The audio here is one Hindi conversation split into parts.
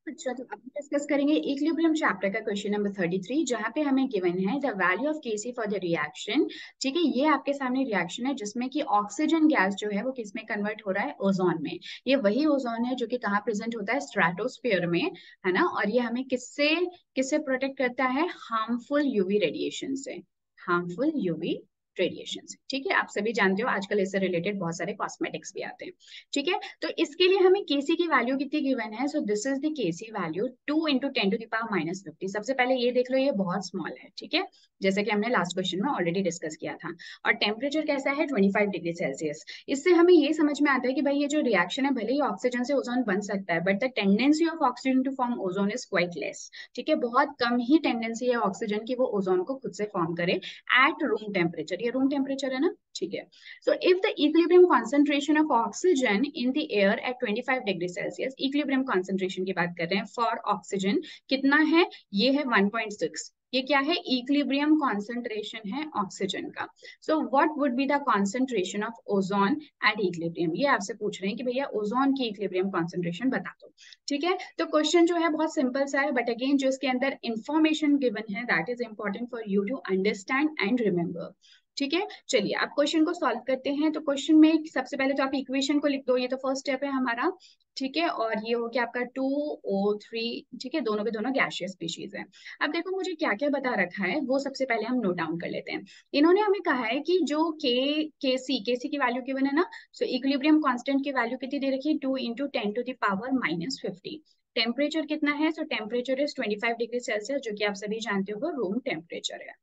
अच्छा, तो अब डिस्कस करेंगे इक्विलिब्रियम चैप्टर का क्वेश्चन नंबर 33, जहां पे हमें गिवन है the value of KC for the reaction. ठीक है, ये आपके सामने रिएक्शन है जिसमें कि ऑक्सीजन गैस जो है वो किस में कन्वर्ट हो रहा है, ओजोन में। ये वही ओजोन है जो कि कहाँ प्रेजेंट होता है, स्ट्रेटोस्फीयर में, है ना। और ये हमें किससे किससे प्रोटेक्ट करता है, हार्मफुल यूवी रेडिएशन से, हार्मफुल यूवी रेडिएशन से। ठीक है, आप सभी जानते हो आजकल इससे रिलेटेड बहुत सारे कॉस्मेटिक्स भी आते हैं। ठीक है, तो इसके लिए हमें केसी की वैल्यू कितनी गिवन है, so this is the KC value 2 into 10⁻⁻50। सबसे पहले ये देख लो, ये बहुत स्मॉल है। ठीक है, जैसे कि हमने लास्ट क्वेश्चन में ऑलरेडी डिस्कस किया था। और टेम्परेचर कैसा है, 25 डिग्री सेल्सियस। इससे हमें ये समझ में आता है कि भाई ये जो रिएक्शन है, भले ही ऑक्सीजन से ओजोन बन सकता है, but the tendency of oxygen to form ozone is quite less. ठीक है, बहुत कम ही टेंडेंसी है ऑक्सीजन की वो ओजोन को खुद से फॉर्म करे एट रूम टेम्परेचर। ये रूम टेम्परेचर है ना। ठीक है, so if the equilibrium concentration of oxygen in the air at 25 degree Celsius, equilibrium concentration की बात कर रहे हैं for oxygen, कितना है, ये है 1.6। ये क्या है, इक्विलिब्रियम कॉन्सेंट्रेशन है ऑक्सीजन का। So what would be the concentration of ozone at equilibrium, ये आपसे पूछ रहे हैं कि भैया ओजोन की इक्विलिब्रियम कॉन्सेंट्रेशन बता दो। ठीक है, तो क्वेश्चन जो है बहुत सिंपल सा है, बट अगेन जो इसके अंदर इंफॉर्मेशन गिवन है that is important for you to understand and remember. ठीक है, चलिए आप क्वेश्चन को सॉल्व करते हैं। तो क्वेश्चन में सबसे पहले तो आप इक्वेशन को लिख दो, ये तो फर्स्ट स्टेप है हमारा। ठीक है, और ये हो गया आपका 2O3। ठीक है, दोनों के दोनों गैसियस स्पीशीज है। अब देखो मुझे क्या क्या बता रखा है वो सबसे पहले हम नोट डाउन कर लेते हैं। इन्होंने हमें कहा है कि जो केसी की वैल्यू गिवन है ना, सो इक्विलिब्रियम कांस्टेंट की वैल्यू कितनी दे रखी है, 2 इंटू 10⁻⁻50। टेम्परेचर कितना है, सो टेम्परेचर इज 25 डिग्री सेल्सियस, जो कि आप सभी जानते हो रूम टेम्परेचर है।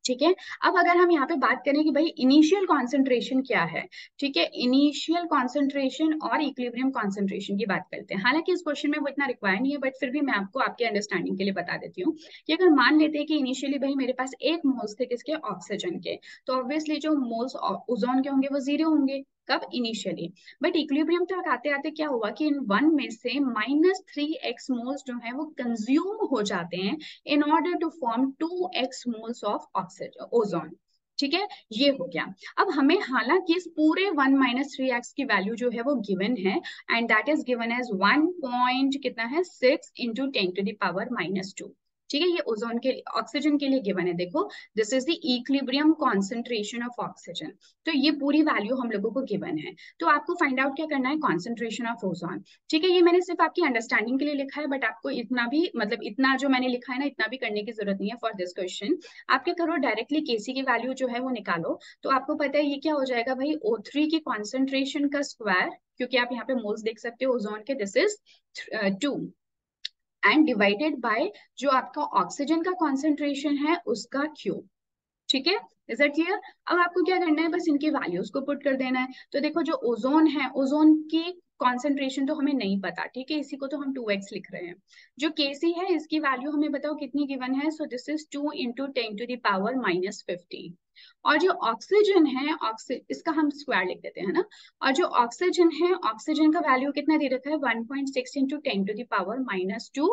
ठीक है, अब अगर हम यहाँ पे बात करें कि भाई इनिशियल कॉन्सेंट्रेशन क्या है। ठीक है, इनिशियल कॉन्सेंट्रेशन और इक्विलिब्रियम कॉन्सेंट्रेशन की बात करते हैं। हालांकि इस क्वेश्चन में वो इतना रिक्वायर नहीं है, बट फिर भी मैं आपको आपके अंडरस्टैंडिंग के लिए बता देती हूँ कि अगर मान लेते हैं कि इनिशियली भाई मेरे पास 1 मोल्स थे किसके, ऑक्सीजन के, तो ऑब्वियसली जो मोल्स ओजोन के होंगे वो 0 होंगे। कब, इनिशियली। बट इक्विलिब्रियम तक आते आते क्या हुआ कि इन वन में से -3x मोल्स जो है वो कंज्यूम हो जाते हैं in order to form 2x moles of oxygen ozone. ठीक है, ये हो गया। अब हमें हालांकि इस पूरे 1 - 3x की वैल्यू जो है वो गिवन है, and that is given as 1 point कितना है, 6 इंटू 10⁻⁻²। ठीक है, ये ओजोन के ऑक्सीजन के लिए गिवन है। देखो, this is the equilibrium concentration of oxygen. तो ये पूरी वैल्यू हम लोगों को गिवन है। तो आपको फाइंड आउट क्या करना है, कॉन्सेंट्रेशन ऑफ ओजोन। ठीक है, ये मैंने सिर्फ आपकी अंडरस्टैंडिंग के लिए लिखा है, बट आपको इतना भी, मतलब इतना जो मैंने लिखा है ना, इतना भी करने की जरूरत नहीं है फॉर दिस क्वेश्चन। आप क्या करो, डायरेक्टली केसी की वैल्यू जो है वो निकालो। तो आपको पता है ये क्या हो जाएगा भाई, O3 की कॉन्सेंट्रेशन का स्क्वायर, क्योंकि आप यहाँ पे मोल्स देख सकते हो ओजोन के, this is 2, and divided by जो आपका ऑक्सीजन का कॉन्सेंट्रेशन है उसका क्यूब। ठीक है, इज दैट क्लियर। अब आपको क्या करना है, बस इनकी वैल्यूज को पुट कर देना है। तो देखो जो ओजोन है, ओजोन की कॉन्सेंट्रेशन तो हमें नहीं पता। ठीक है, इसी को तो हम 2x लिख रहे हैं। जो केसी है इसकी वैल्यू हमें बताओ कितनी गिवन है, सो दिस इज 2 इंटू 10⁻⁻50। और जो ऑक्सीजन है, इसका हम स्क्वायर लिख देते हैं ना। और जो ऑक्सीजन है, ऑक्सीजन का वैल्यू कितना दे रखा है, 1.6 इंटू 10⁻⁻²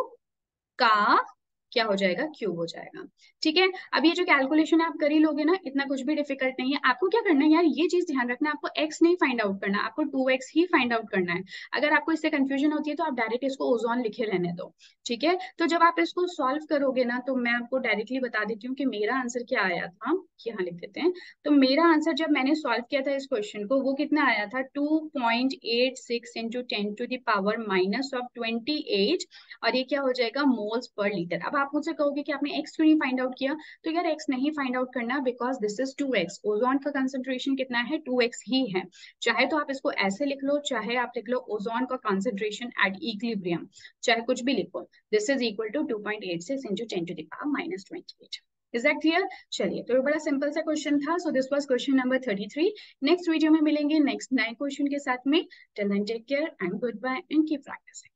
का क्या हो जाएगा, क्यूब हो जाएगा। ठीक है, अब ये जो कैलकुलेशन आप कर ही लोगे ना, इतना कुछ भी डिफिकल्ट नहीं है। आपको क्या करना है यार, ये चीज ध्यान रखना, आपको x नहीं फाइंड आउट करना, आपको 2x ही फाइंड आउट करना है। अगर आपको इससे कंफ्यूजन होती है तो आप डायरेक्ट इसको ओजोन लिखे रहने दो। ठीक है, तो जब आप इसको सॉल्व करोगे ना, तो मैं आपको डायरेक्टली बता देती हूँ कि मेरा आंसर क्या आया था। यहाँ लिख देते हैं। तो मेरा आंसर जब मैंने सॉल्व किया था इस क्वेश्चन को, वो कितना आया था, 2.86 इंटू 10⁻⁻28। और ये क्या हो जाएगा, मोल्स पर लीटर। अब आप मुझसे कहोगे कि आपने x क्यों नहीं फाइंड आउट किया, तो यार x नहीं फाइंड आउट करना, because this is 2x। Ozone का कंसेंट्रेशन कितना है, 2x ही है। चाहे तो आप इसको ऐसे लिख लो, चाहे आप लिख लो ओजोन का कंसेंट्रेशन एट इक्विलिब्रियम, चाहे कुछ भी लिखो, this is equal to 2.86 into 10⁻⁻28। Is that clear. चलिए, तो बड़ा सिंपल सा क्वेश्चन था। So this was question number 33। Next video में मिलेंगे नेक्स्ट नए क्वेश्चन के साथ में। Till then take care and goodbye and keep practising.